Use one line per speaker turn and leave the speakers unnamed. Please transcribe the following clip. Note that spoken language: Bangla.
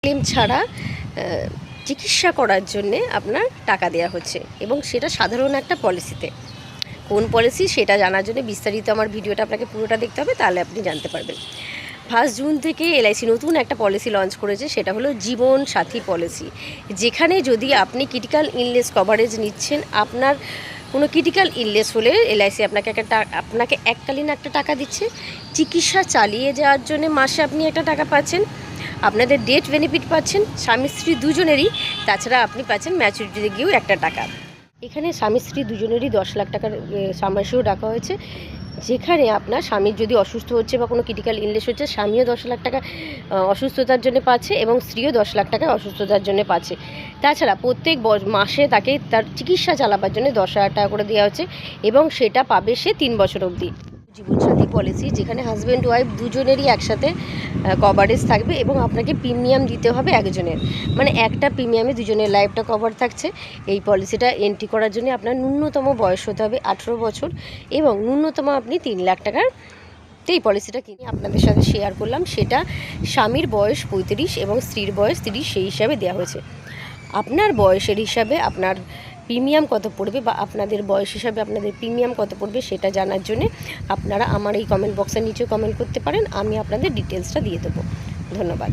ক্লেম ছাড়া চিকিৎসা করার জন্যে আপনার টাকা দেওয়া হচ্ছে এবং সেটা সাধারণ একটা পলিসিতে। কোন পলিসি সেটা জানার জন্য বিস্তারিত আমার ভিডিওটা আপনাকে পুরোটা দেখতে হবে, তাহলে আপনি জানতে পারবেন। 1 জুন থেকে এলআইসি নতুন একটা পলিসি লঞ্চ করেছে, সেটা হলো জীবন সাথী পলিসি। যেখানে যদি আপনি ক্রিটিক্যাল ইলনেস কভারেজ নিচ্ছেন, আপনার কোনো ক্রিটিক্যাল ইলনেস হলে এলআইসি আপনাকে এককালীন একটা টাকা দিচ্ছে। চিকিৎসা চালিয়ে যাওয়ার জন্য মাসে আপনি একটা টাকা পাচ্ছেন। আপনাদের ডেথ বেনিফিট পাচ্ছেন স্বামী স্ত্রী দুজনেরই। তাছাড়া আপনি পাচ্ছেন ম্যাচুরিটিতে গিয়েও একটা টাকা। এখানে স্বামী স্ত্রী দুজনেরই 10 লাখ টাকার সামাসিও ডাকা হয়েছে, যেখানে আপনার স্বামীর যদি অসুস্থ হচ্ছে বা কোনো ক্রিটিক্যাল ইলনেস হচ্ছে, স্বামীও 10 লাখ টাকা অসুস্থতার জন্য পাচ্ছে এবং স্ত্রীও 10 লাখ টাকা অসুস্থতার জন্য পাচ্ছে। তাছাড়া প্রত্যেক মাসে তাকে তার চিকিৎসা চালাবার জন্য 10,000 টাকা করে দেওয়া হচ্ছে এবং সেটা পাবে সে 3 বছর অবধি। জীবনসাথী পলিসি, যেখানে হাজব্যান্ড ওয়াইফ দুজনেরই একসাথে কভারেজ থাকবে এবং আপনাকে প্রিমিয়াম দিতে হবে একজনের, মানে একটা প্রিমিয়ামে দুজনের লাইফটা কভার থাকছে। এই পলিসিটা এন্ট্রি করার জন্য আপনার ন্যূনতম বয়স হতে হবে 18 বছর এবং ন্যূনতম আপনি 3 লাখ টাকার এই পলিসিটা কিনে আপনাদের সাথে শেয়ার করলাম। সেটা স্বামীর বয়স 35 এবং স্ত্রীর বয়স 30, সেই হিসাবে দেওয়া হয়েছে। আপনার বয়সের হিসাবে আপনার প্রিমিয়াম কত পড়বে বা আপনাদের বয়স হিসাবে আপনাদের প্রিমিয়াম কত পড়বে সেটা জানার জন্য আপনারা আমার এই কমেন্ট বক্সের নিচেও কমেন্ট করতে পারেন, আমি আপনাদের ডিটেলসটা দিয়ে দেবো। ধন্যবাদ।